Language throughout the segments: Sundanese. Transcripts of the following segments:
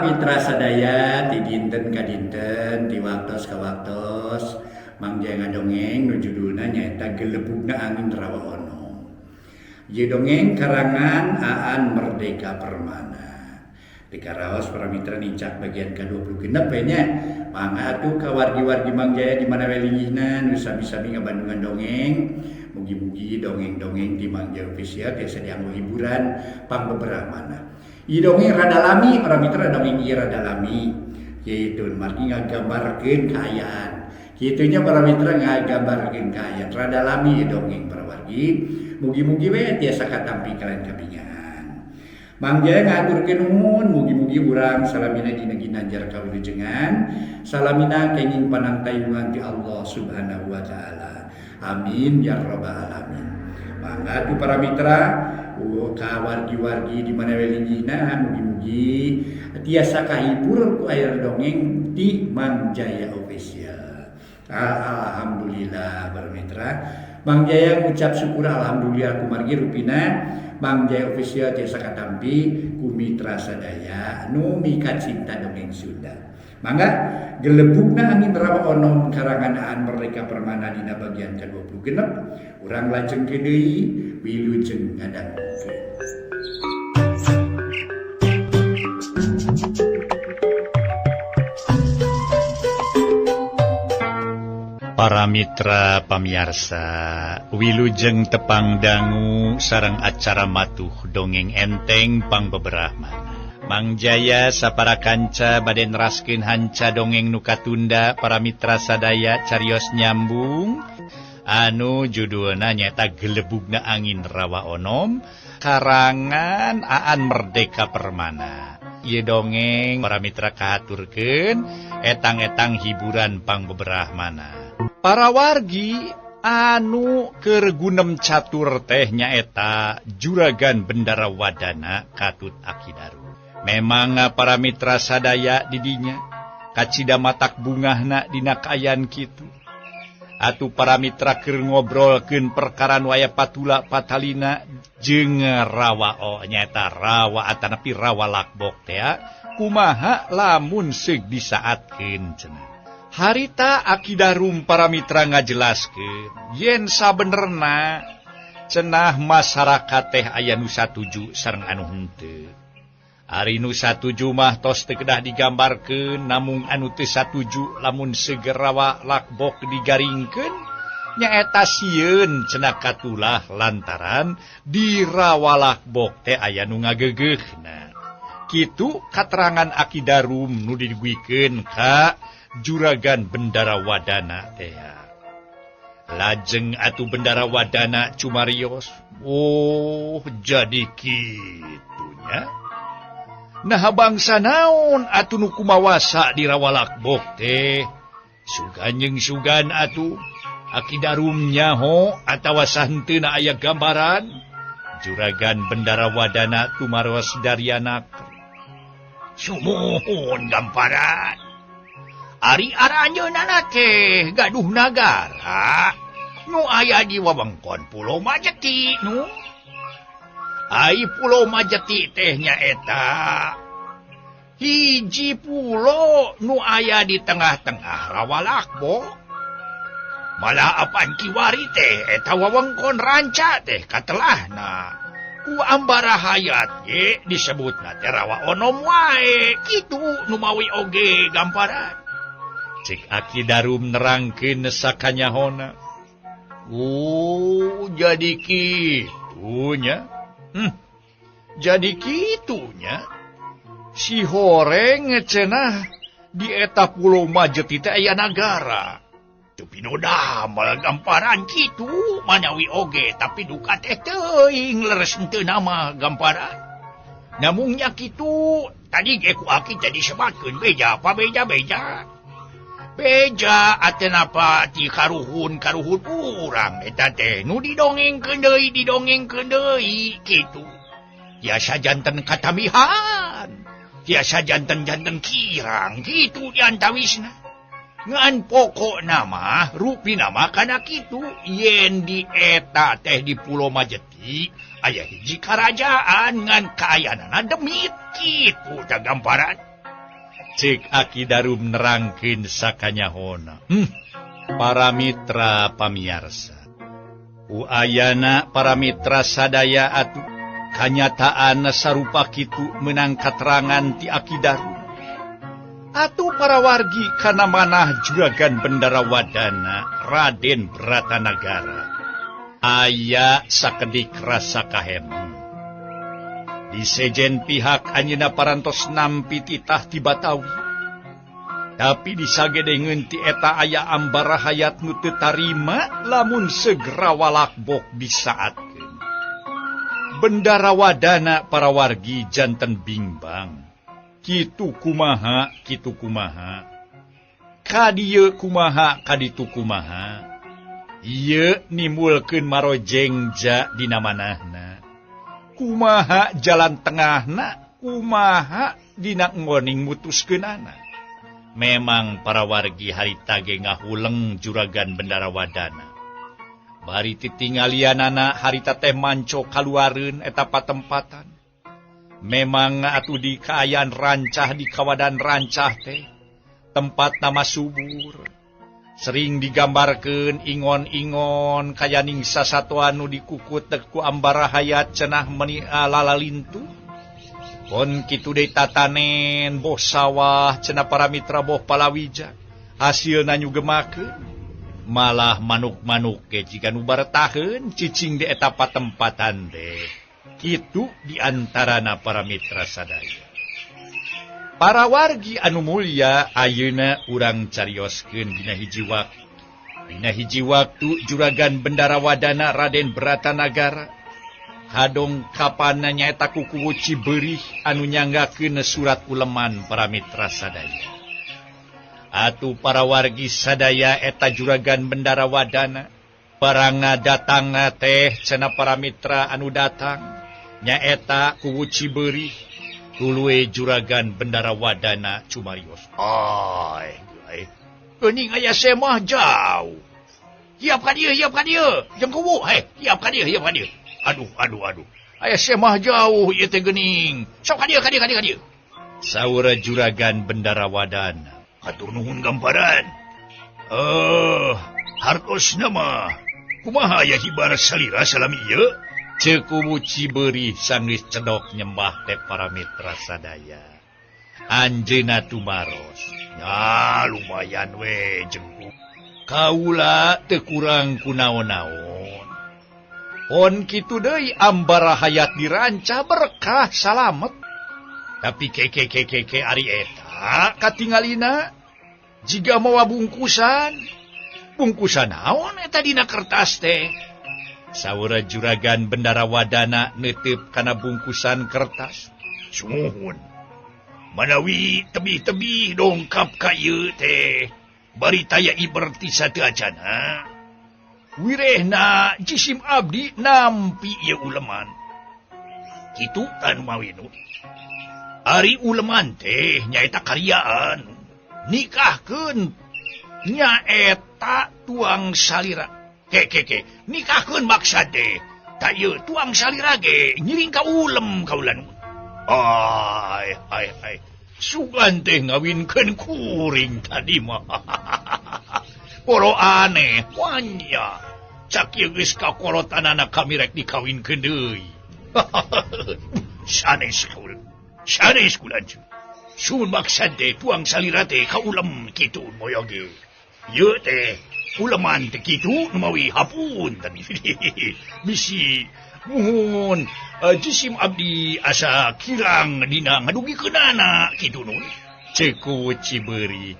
para mitra sadaya ti dinten ka dinten ti waktos ka waktos mangja ngadongeng nu judulna nyaeta Gelebugna Angin Rawa Ono. Ieu dongeng karangan Aan Merdeka Permana. Dikaraos para mitra nicak bagian ke-26 nya. Mangga atuh ka wargi-wargi Mangjaya di mana we linggihna nu sami-sami ngabandungan dongeng. Mugi-mugi dongeng-dongeng di Mangjaya Official tiasa dianggo hiburan pangbeberamana. Ieu dongeng rada lami para mitra, dongeng ieu rada lami. Yaitu margi ngagambarkeun kaayaan. Kitunya para mitra ngagambarkeun kaayaan. Rada lami ieu dongeng para wargi. Mugi-mugi we tiasa katampi kalian kabingaan. Mangjaya ngaturkeun nuhun, mugi-mugi urang salamina dina ginanjar kawilujengan. Salamina kenging panangtayungan ti Allah Subhanahu wa taala. Amin ya rabbal alamin. Mangga tu para mitra ka wargi-wargi di mana we linggihna mugi-mugi tiasa kahibur ku aya dongeng di Mangjaya Official. Alhamdulillah para mitra. Mangjaya ngucap syukur alhamdulillah kumargi rupina Mangjaya Official tiasa katampi ku mitra sadaya nu mika cinta dongeng Sunda. Mangga Gelebugna Angin Rawa Ono karangan Aan Merdeka Permana dina bagian ke-26 urang lajengkeun deui wilujeng ngadangkeun. Para mitra pamiarsa, wilujeng tepang dangu sareng acara matuh dongeng enteng pangbeberahmana. Mangjaya sapara kanca bade neraskeun hanca dongeng nu katunda para mitra sadaya carios nyambung anu judulna nyaeta Gelebugna Angin Rawa Onom karangan Aan Merdeka Permana. Ieu dongeng para mitra kahaturkeun etang-etang hiburan pangbeberahmana. Para wargi anu keur gunem catur teh nyaeta Juragan Bendara Wadana Katut Akidaru. Memang para mitra sadaya didinya kacida matak bungahna dina kaayaan kitu. Atuh para mitra keur ngobrolkeun perkara waya patula patalina jeung rawa nyaeta rawa atanapi rawa lakbok teh kumaha lamun seug disaatkeun cenah. Harita Akidarum para mitra ngajelaskeun yen sabenerna cenah masyarakat teh aya nu satuju sareng anu henteu. Ari nu satuju mah tos teu kedah digambarkeun, namung anu teu satuju lamun segerawa lakbok digaringkeun nyaeta sieun cenah katulah lantaran di rawa lakbok teh aya nu ngageugeuhna. Kitu katerangan Akidarum nu diguikeun ka Juragan Bendara Wadana teh. Lajeng atuh Bendara Wadana cumarios, "Oh, jadi kitunya. Nah bangsa naon atuh nu kumawasa di rawa lakbok teh? Sugan jeung sugan atuh Akidarum nyaho atawa sahenteuna aya gambaran?" Juragan Bendara Wadana tumaros daryanak. "Sumuhun gambaran. Ari aranjeunana teh gaduh nagara nu aya di wewengkon Pulo Majeti nu. Ai Pulo Majeti teh nyaeta hiji pulo nu aya di tengah-tengah rawa lakbok. Malah apan kiwari teh eta wewengkon ranca teh katelahna ku Ambara Hayat ge disebutna teh Rawa Onom wae. Kitu nu mawi oge gambaran." Cik Akidarum nerangkeun sakanyahona. "Oh, jadi kitunya. Jadi kitunya. Si horeng cenah di eta Pulo Majeti teh aya nagara. Teu pinodamel gamparan kitu manawi oge tapi duka teh teuing leres henteu nama gamparan. Namung nya kitu tadi ge ku aki teh disebatkeun beja apa beja-beja. Beja atenapa ti karuhun urang eta teh nu didongengkeun deui kitu. Tiasa janten katamihan, tiasa janten-janten kirang kitu diantawisna. Ngan pokok nama rupi nama kana kitu yen di eta teh di Pulo Majeti aya hiji kerajaan ngan kaayanana demit kitu ta gamparan. cek Aki Darum nerangkeun sakanyahona. Para mitra pamiarsa. Uayana para mitra sadaya atuh kanyataan sarupa kitu menang katerangan ti Aki Darum. Atuh para wargi kana manah juragan Bendarawadana Raden Bratanagara aya sakedik rasa kahemeng. Di sejen pihak anjeunna parantos nampi titah ti Batawi. Tapi disagedengeun ti eta aya ambara hayat nu teu tarima lamun segera walakbok disaatkeun. Bendarawadana para wargi janten bimbang. Kitu kumaha, kitu kumaha. Kadieu kumaha, kaditu kumaha. Ieu nimbulkeun marojengja dina manahna. Kumaha jalan tengahna, kumaha dina ngoning mutuskeunana. Memang para wargi harita ge ngahuleng juragan Bendarawadana. Bari titinggalianana harita teh manco kaluareun eta patempatan. Memang atuh di kaayaan rancah di kawadan rancah teh tempat nama subur. Sering digambarkeun ingon-ingon kayaning sasatuan nu dikukut ku ambara hayat cenah meni lalalintu. Pon kitu deui tatanen boh sawah cenah para mitra boh palawija. Hasilna nyugemakeun malah manuk-manuk ge jiga nu baretaheun cicing di eta patempatan teh. Kitu diantarana para mitra sadaya. Para wargi anu mulya ayeuna urang carioskeun dina hiji waktu. Dina hiji waktu juragan Bendarawadana Raden Bratanagara hadong kapana nyaeta kuku Cibeurih anu nyanggakeun surat uleman para mitra sadaya. Atuh para wargi sadaya eta juragan Bendarawadana barang datang teh cenah para mitra anu datang nyaeta kuwu Cibeurih tuluy juragan Bendarawadana cumarios. Ai, geuning aya semah jauh. Hiap ka dieu, jeung kuwu, hiap ka dieu. Aduh. Aya semah jauh ieu teh geuning. Sok ka dieu. Saur juragan Bendarawadana. Hatur nuhun gamparan. Hartosna mah kumaha aya hibar salira salami ieu? Cekubu Cibeurih sanggeus cedok nyembah teh para mitra sadaya. Anjeunna tumaros. Ya lumayan we jeung kaula teu kurang kunaon-naon. Pon kitu deui ambara hayat diranca berkah salamet. Tapi ke ari eta katingalina jiga mawa bungkusan. Bungkusan naon eta dina kertas teh? Saur juragan Bendarawadana neuteup kana bungkusan kertas. Sumuhun. Manawi tebih-tebih dongkap ka ieu teh bari taya iberti sateu acana. Wirehna jisim abdi nampi ieu uleman. Kitu tan mawinu. Ari uleman teh nyaeta karyaan. Nikahkeun nyaeta tuang salira. Ke, nikahkeun maksad teh. Ta ieu tuang salira ge nyiring ka ulem kaulan. Ai. Sugan teh ngawinkeun kuring tadi mah. Poro aneh, wanya. Cak ieu geus kakorotanana kami rek dikawinkeun deui. Sanes kulan. Sun maksad teh tuang salira teh ka ulem kitu moyo ge. Ieu teh uleman teh kitu numawi hapun tadi. Bisi muhun jisim abdi asa kirang dina ngadugikeunana kitu nu. Ceku Cibeurih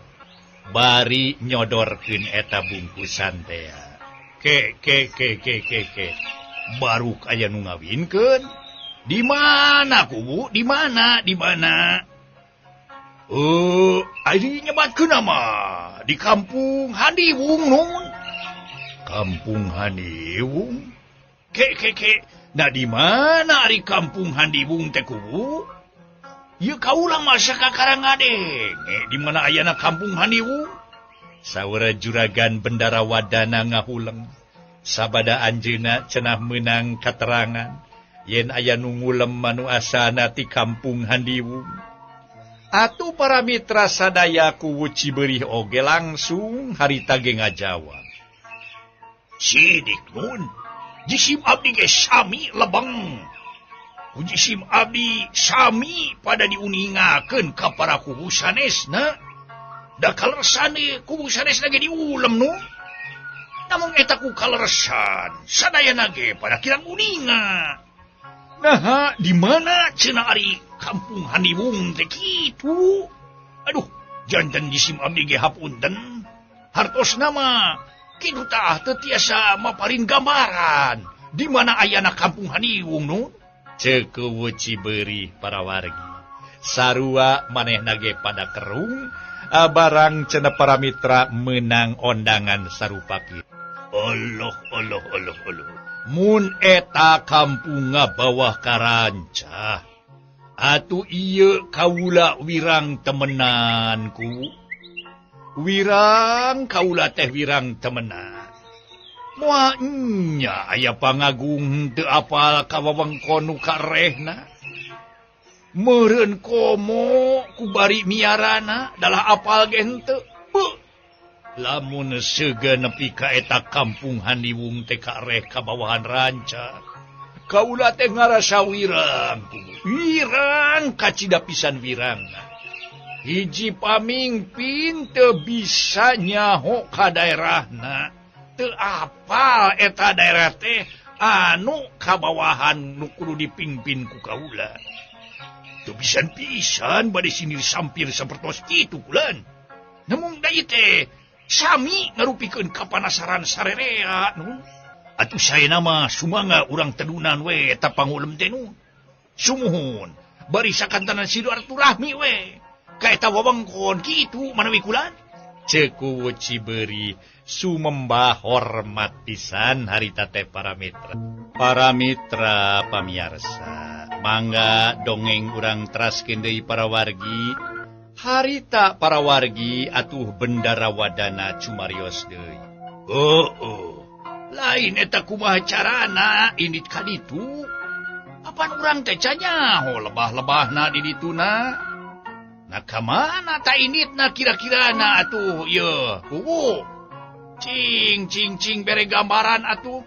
bari nyodorkeun eta bungkusan teh. Ke. Baruk aya nu ngawinkeun. Di mana kubu? Di mana? Ari nyebatkeun nama di Kampung Handiwung nun. Kampung Handiwung? Ke. Nah di mana ari Kampung Handiwung teh kubu? Ieu kaula masa Karangadeng. Di mana ayana Kampung Handiwung? Saur juragan Bendarawadana ngahuleng. Sabada anjeunna cenah meunang katerangan yen aya nu ngulem manu asana ti Kampung Handiwung. Atuh para mitra sadaya ku Ciberih oge langsung harita ge ngajawab. Sidik nun, jisim abdi ge sami lebeng. Jisim abdi sami pada diuningakeun ka para kubu sanesna. Da kalersane kubu sanesna ge diulem nu. Namun eta ku kalersan, sadayana ge pada kirang uninga. Nah, di mana cenah ari kampung Haniwung teh kitu? Aduh, janten jisim abdi ge hapunten. Hartosna mah kitu tah teu tiasa maparin gambaran di mana ayana kampung Haniwung nu. Ceuk Ciberih para wargi. Sarua manehna ge pada kerung, barang cenah para mitra menang ondangan sarupa kitu. Allah. Mun eta kampunga bawah karanca. Atuh ieu kaula wirang temenanku. Wirang kaula teh wirang temenan. Moal nya aya pangagung teu apal ka wewengkon nu karehna. Meureun komo ku bari miarana dalah apal ge henteu. Lamun seugeun nepi ka eta kampung Haniwung teh kareh ka bawahan ranca. Kaula teh ngarasa wirang. Wirang kacida pisan wirangna. Hiji pamingpin teu bisa nyaho ka daerahna. Teu apal eta daerah teh anu kabawahan nu kudu dipingpin ku kaula. Teu pisan-pisan bade sinir sampir sapertos kitu kulan. Namun da ieu teh sami ngarupikeun kapanasaran sarerea nu. Atuh saena mah sumangga urang tedunan we eta pangulem teh nu. Sumuhun bari sakantanan silaturahmi we. Ka eta wewengkon kitu manawi kulan. Ceuk Ciberih sumembah hormat pisan harita teh para mitra. Para mitra pamiarsa, mangga dongeng urang teraskeun deui para wargi. Harita para wargi atuh Bendarawadana cumarios deui. Lain eta kumaha carana indit ka ditu? Apan urang teh canyaho lebah-lebahna di dituna? Nah kamana ta inditna kira-kirana atuh ieu? Kubu. Cing bere gambaran atuh.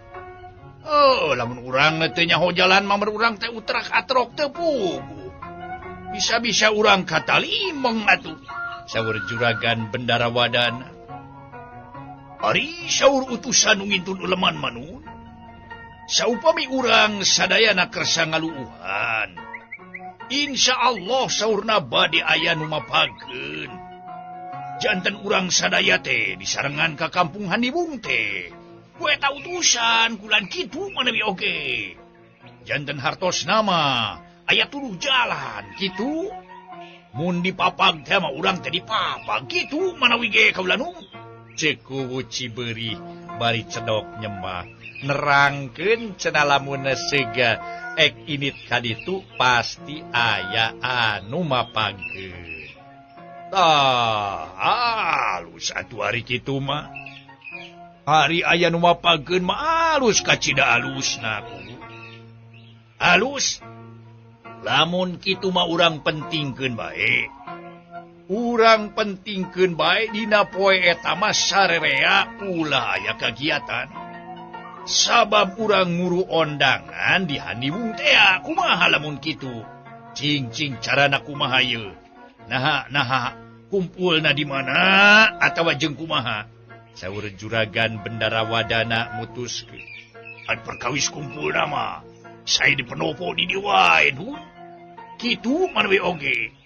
Lamun urang teu nyaho jalan mah urang teh utrak-atrok teu pugu. Bisa-bisa urang katalimeng atuh. Saur juragan Bendarawadana. Ari saur utusan nu ngintun uleman manun. Saupami urang sadayana kersa ngaluuhan. Insyaallah saurna bade aya nu mapageun. Janten urang sadaya teh disarengan ka kampung Haniwung teh. Ku eta utusan kulan kitu manawi oge. Janten hartosna mah aya tuluh jalan kitu. Mun dipapag teh mah urang teh dipapag kitu manawi ge kaula nu. Ceuk Ciberih bari cedok nyembah nerangkeun cenah lamun sega ek init kaditu pasti aya anu mapageun. Alus atuh ari kitu mah. Hari aya nu mapageun mah alus kacida alusna. Alus lamun kitu mah urang pentingkeun bae. Urang pentingkeun bae dina poe eta mah sarerea ulah aya kagiatan. Sabab urang nguru ondangan di Haniwung teh kumaha lamun kitu? Cing carana kumaha ieu? Naha kumpulna di mana atawa jeung kumaha? Saur juragan Bendarawadana mutuskeun. An perkawis kumpulna mah sae dipenopo di dieu wae nu. Kitu manawi oge.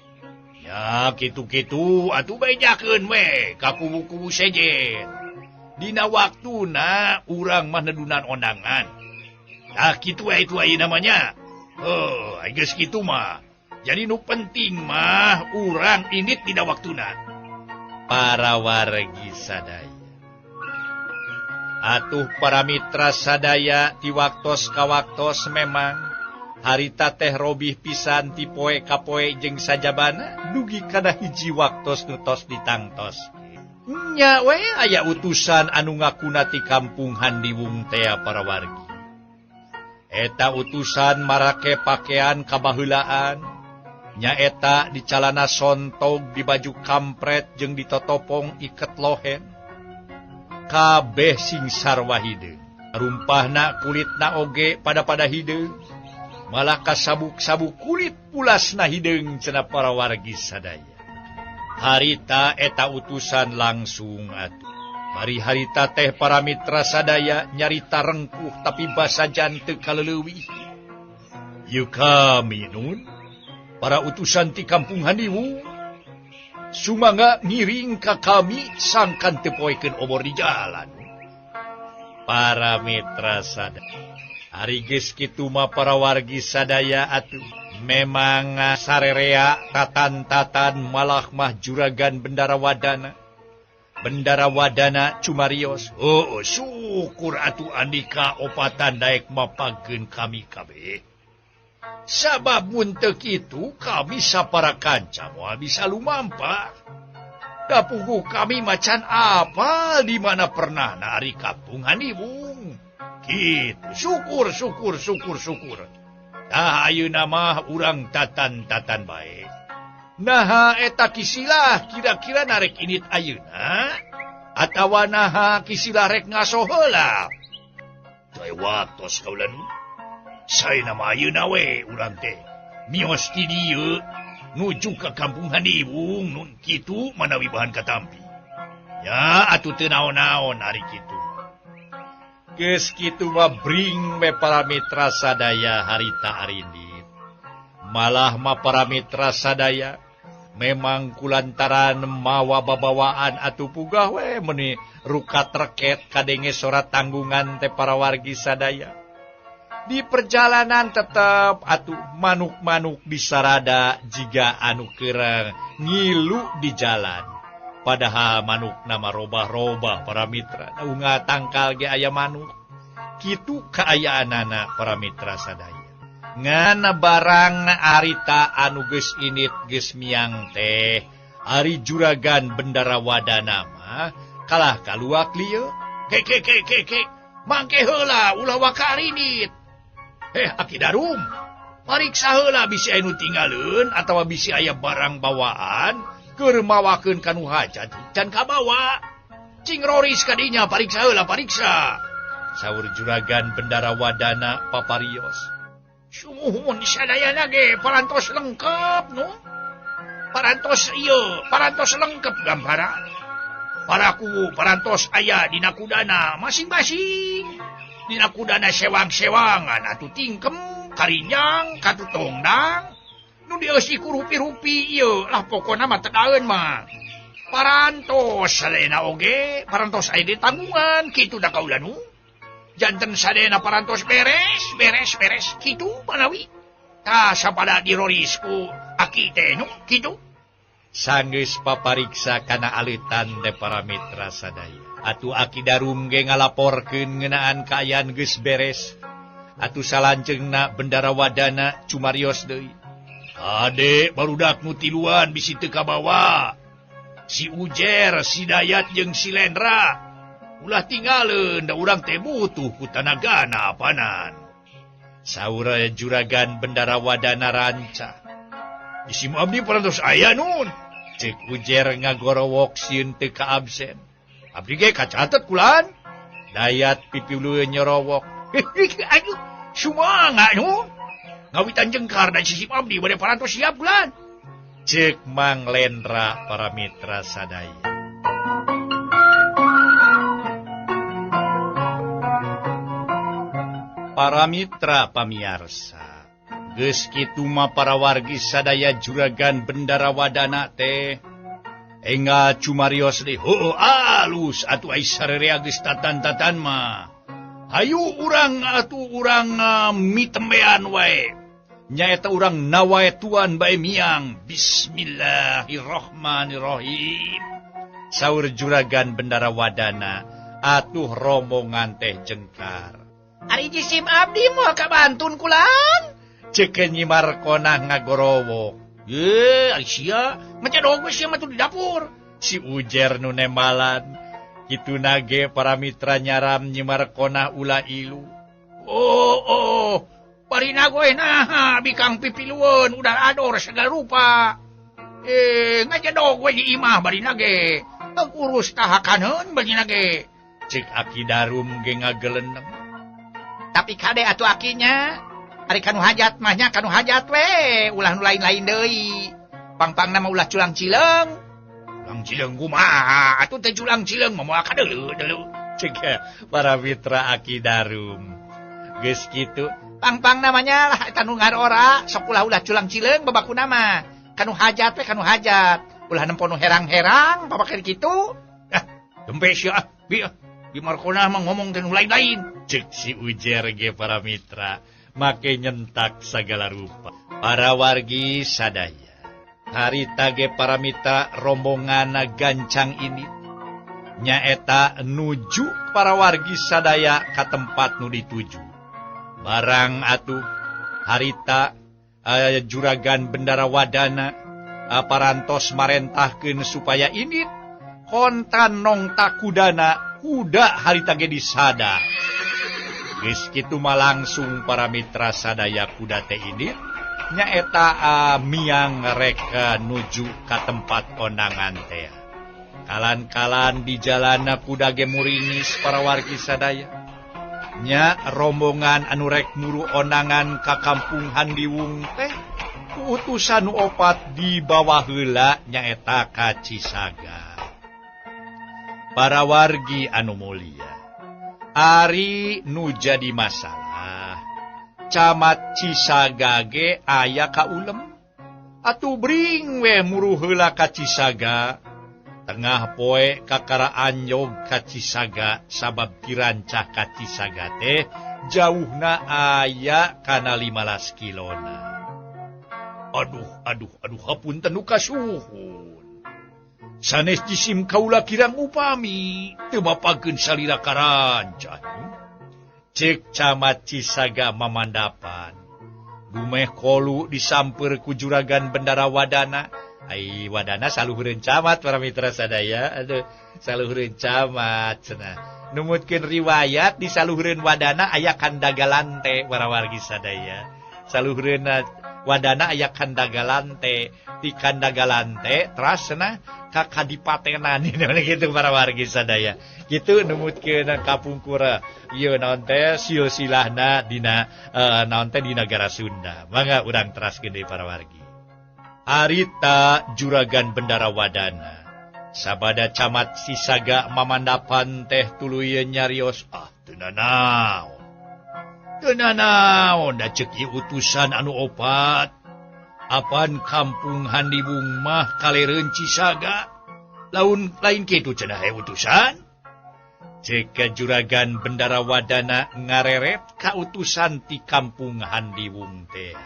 Ya kitu-kitu atuh bejakeun we ka kubu-kubu sejen. Dina waktuna urang mah nedunan ondangan. Nah kitu we itu aya namanya. Geus kitu mah. Jadi nu penting mah urang indit dina waktuna. Para wargi sadaya. Atuh para mitra sadaya ti waktos ka waktos memang harita teh robih pisan ti poe ka poe jeung sajabana dugi kana hiji waktos nu tos ditangtos. Nya we aya utusan anu ngakuna ti kampung Haniwung teh para wargi. Eta utusan marake pakean kabaheulaan, nyaeta di calana sontog di baju kampret jeung ditotopong iket lohen. Kabeh sing sarwa hideung. Rumpahna kulitna oge pada hideung. Malah kasabuk-sabuk kulit pulasna hideung cenah para wargi sadaya. Harita eta utusan langsung atuh. Bari harita teh para mitra sadaya nyarita rengkuh tapi basajan teu kaleuleui. Ieu kami nun para utusan ti kampung Handiwung sumangga ngiring ka kami sangkan teu poekeun obor di jalan. Para mitra sadaya, ari geus kitu mah para wargi sadaya atuh memang sarerea tatan-tatan malah mah juragan Bendara Wadana Cumarios. Oh, syukur atuh andika opatan daek mapageun kami kabeh. Sabab mun teu kitu kami sapara kanca moal bisa lumampa. Da puguh kami macan apa di mana pernah ari kampung Handiwung. Kitu, syukur. Tah ayeuna mah urang tatan-tatan bae. Naha eta kisilah kira-kira narek init ayeuna atawa naha kisilah rek ngaso heula. Teu waktos kaulan. Saena mah ayeuna we urang teh mios ti dieu nuju ka kampung Handiwung nun kitu manawi bahan katampi. Ya atuh teu naon-naon ari kitu. Geus kitu mah bring me para mitra sadaya harita arindit. Malah mah para mitra sadaya memang kulantaran mawa babawaan atuh pugah we meuni rukat reket kadenge sorat tanggungan teh para wargi sadaya. Di perjalanan tetep atuh manuk-manuk disarada jiga anu keurang ngilu di jalan. Padahal manuk nama robah-robah para mitra. Unga tangkal ge aya manuk. Kitu kaayaanana para mitra sadaya. Ngana barang arita anu geus init geus miang teh ari juragan Bendara Wadana mah kalah kaluak lieu. Ke. Mangke heula ulah wakarinit. Aki Darum, pariksa heula bisi anu tinggaleun atawa bisi aya barang bawaan keur mawakeun kanu hajat can kabawa. Cing roris kadinya pariksa heula pariksa. Saur juragan Bendara Wadana paparios. Sumuhun sadayana ge parantos lengkep no. Parantos lengkep gambara. Paraku parantos aya dina kudana masing-masing. Dina kudana sewang-sewangan atuh tingkem, karinyang, katutongdang. Nu dieusi ku rupi-rupi ieu lah pokona mah tedaeun mah. Parantos sadayana oge, parantos aya di tanggungan kitu da kaula nu. Janten sadayana parantos beres kitu manawi. Tah sapada dirorisku aki teh nu kitu. Sanggeus papariksa kana alitan de para mitra sadaya. Atuh Aki Darum ge ngalaporkeun ngeunaan kaayaan geus beres. Atuh salanceungna Bendara Wadana Cumarios deui. Ade barudak nu tiluan bisi teu kabawa. Si Ujer, si Dayat jeung si Lendra. Ulah tinggaleun da urang teh butuh ku tanagana apanan. Saur juragan Bendara Wadana ranca. Isi abdi parantos aya nun. Cek Ujer ngagorowok sieun teu ka absen. Abdi ge kacatet kulan. Dayat pipiulueun nyorowok. Aduh, sumanga nu. Ngawitan jengkar dan sisip abdi bade parantos siap kulan. Cek Mang Lendra para mitra sadaya. Para mitra pamiarsa. Geus kitu mah para wargi sadaya juragan Bendara Wadana teh enga Cumarios deui. Heuh alus atuh ai sarerea geus tatan-tatan mah. Hayu urang mitembean wae. Nyaeta urang nawae tuan bae miang. Bismillahirrahmanirrahim. Saur juragan Bendara Wadana atuh rombongan teh jengkar. Ari jisim abdi moal kabantun kulan. Cekeun Nyi Markonah ngagorowok. Ari sia, ngecedog we sia mah tuh di dapur. Si Ujer nu nembalan. Kitu nage para mitra nyaram Nyi Markonah ulah ilu. Oh, Bari nagoy na, bikang pipiluan, udah ador segala rupa. Ngaja dog, wali imah, bari nage. Nag-urus tahakanon, bari nage. Cik Aki Darum ge ngageleneng. Tapi kade atu akinya, ari kanu hajat mahnya kanu hajat we, ulah nu lain-lain deui. Pang-pang nama ulah culang cileng. Culang cileng kumaha? Atuh teh culang cileng mah moal kadeuleu. Cik para mitra Aki Darum. Geus kitu. Pang-pang namanya lah eta nu ngarora, sok ulah culang cileng babaku nama. Kanu hajat we kanu hajat. Ulah nempo nu herang-herang babake kitu. Dempe sia Di Markona mah ngomong teh nu lain-lain. Cek si ujar ge para mitra, make nyentak segala rupa. Para wargi sadaya, harita ge para mitra rombongan gancang ini, nyaeta nuju para wargi sadaya ka tempat nu dituju. Barang atuh harita juragan Bendara Wadana parantos marentahkeun supaya ini kontan nong takudana kuda harita ge disada. Geus kitu mah langsung para mitra sadaya kuda teh ini nyaeta miang rek nuju ka tempat kondangan teh. Kalan-kalan di jalana kuda ge muringis para wargi sadaya. Nya rombongan anu rek muru ondangan ka kampung Handiwung teh utusan nu opat di bawah heula nyaeta ka Cisaga. Para wargi anu mulia, ari nu jadi masalah, Camat Cisaga ge aya ka ulem, atuh bring we muru heula ka Cisaga, tengah poe kakaraan nyog ka Cisaga, sabab dirancah ka Cisaga teh jauhna aya kana 15 kilona. Aduh, hapunten nu kasuhun. Sanes jisim kaula kirang upami, teu bapakeun salira karancah. Cek Camat Cisaga mamandapan. Bumeh kolu disamper ku juragan Bendara Wadana. Ai Wadana saluhureun camat para mitra sadaya. Aduh, saluhureun camat cenah. Numutkeun riwayat di saluhureun Wadana aya kandagalante para wargi sadaya. Saluhureun Wadana aya kandagalante, di kandagalante teras cenah ka kadipatenan gitu para wargi sadaya. Gitu numutkeun kapungkur ieu naon teh silsilahna dina naon teh di nagara Sunda. Mangga urang teraskeun deui para wargi. Arita juragan Bendara Wadana sabada Camat Cisaga mamandapan teh tuluy nyarios teu nanaon da ceuk ieu utusan anu opat. Apan kampung Handiwung mah kalereun Cisaga. Lain kitu cenah utusan. Cek juragan Bendara Wadana ngareret ka utusan ti kampung Handiwung teh.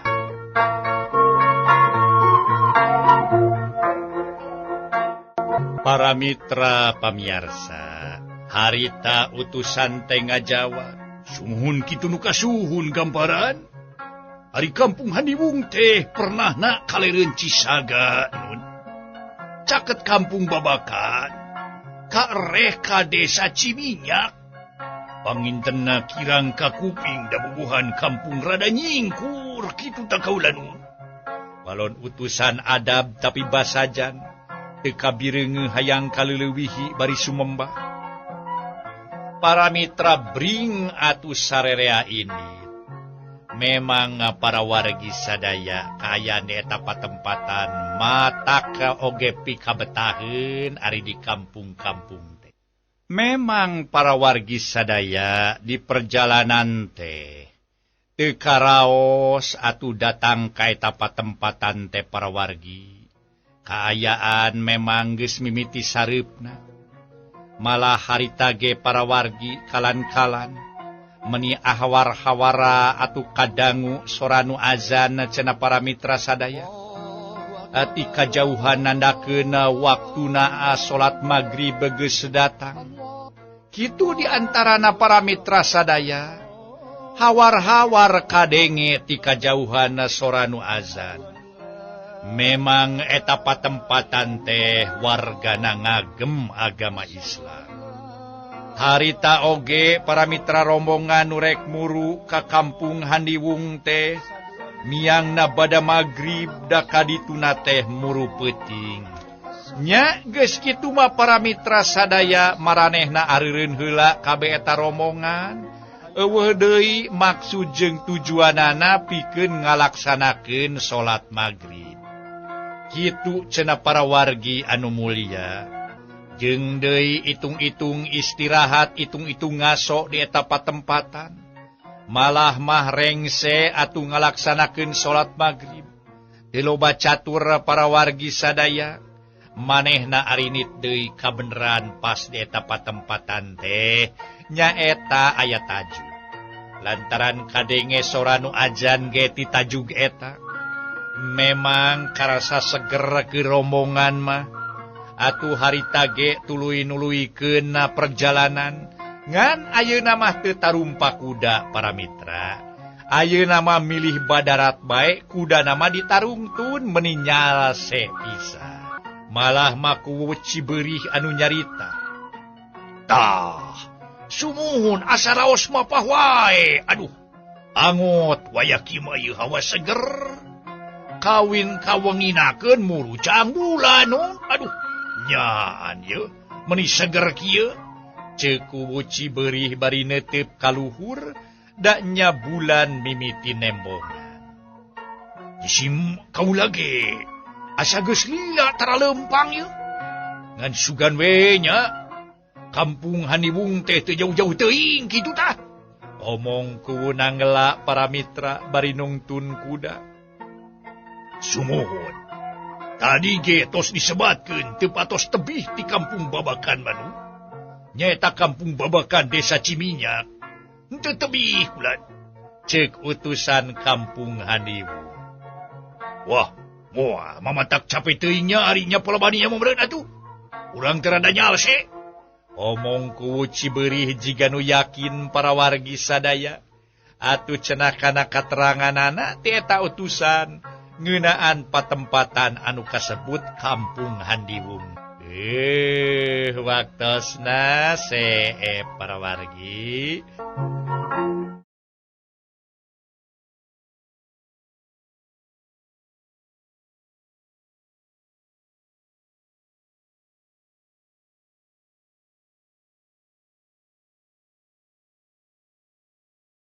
Para mitra pamiarsa, harita utusan teh ngajawab, sumuhun kitu nu kasuhun gamparan. Ari kampung Handiwung teh pernah na kalereun Cisaga nun. Caket kampung Babakan, kareh ka desa Ciminyak. Pangintenna kirang ka kuping da bubuhan kampung rada nyingkur kitu ta kaula nun. Balon utusan adab tapi basajan, teu kabireungeuh hayang kaleulewihi bari sumembah. Para mitra bring atuh sarerea ini. Memang para wargi sadaya kaya di eta patempatan mata ke oge pikabetaheun ari di kampung-kampung teh. Memang para wargi sadaya di perjalanan teh teu karaos atuh datang ka eta patempatan teh para wargi. Kaayaan memang geus mimiti sareupna. Malah harita ge para wargi kalan-kalan meni ahwar-hawara atuh kadangu soranu azan cenah para mitra sadaya. Ati kajauhan nandakeun waktuna salat magrib geus datang. Kitu di antarana para mitra sadaya hawar-hawar kadenge ti kajauhan soranu azan. Memang eta patempatan teh wargana ngagem agama Islam. Harita oge para mitra rombongan nurek muru ka kampung Handiwung teh miang na bada magrib da kadituna teh muru peuting. Nya geus kitu mah para mitra sadaya maranehna arireun heula kabeh eta rombongan. Eueuh deui maksud jeung tujuanana pikeun ngalaksanakeun salat magrib. Kitu cenah para wargi anu mulia. Jeung deui itung-itung istirahat, itung-itung ngaso di eta patempatan. Malah mah rengse atuh ngalaksanakeun salat magrib. Teu loba catur para wargi sadaya. Manehna arinit deui kabeneran pas di eta patempatan teh nyaeta aya tajuk. Lantaran kadenge sora nu ajan ge ti tajuk eta. Memang karasa seger ke rombongan mah. Atuh harita ge tuluy-nuluykeun na perjalanan. Ngan ayeuna mah teu tarumpa kuda para mitra. Ayeuna mah milih badarat bae kuda nama ditarungtun meninyal sepisa. Malah maku cibeurih anu nyarita. Tah, sumuhun asa raos mapah wae. Aduh, angot wayaki mah ieu hawa seger. Kawin kawenginakeun muru caang bulan non. Aduh, nyaan ye meni seger kieu. Ceuk cibeurih bari neuteup ka luhur da nya bulan mimiti nembongan. Isim kaula ge asa geus lila tara leumpang ye. Ngan sugan we nya kampung Handiwung teh teu jauh-jauh teuing kitu tah. Omong ku nanggela para mitra bari nungtun kuda. Sumuhun. Tadi ge tos disebatkeun teu patos tebih ti kampung Babakan manu. Nyaeta kampung Babakan desa Ciminyak. Henteu tebih kulan. Ceuk utusan kampung Handiwung. Wah, moal mamatak capek teuingnya arinya palabaninya meureun atuh. Urang teu rada nyalse. Omong ku cibeurih jiga nu yakin para wargi sadaya. Atuh cenah kana kateranganana ti eta utusan ngeunaan patempatan anu kasebut kampung Handiwung. Waktosna see para wargi.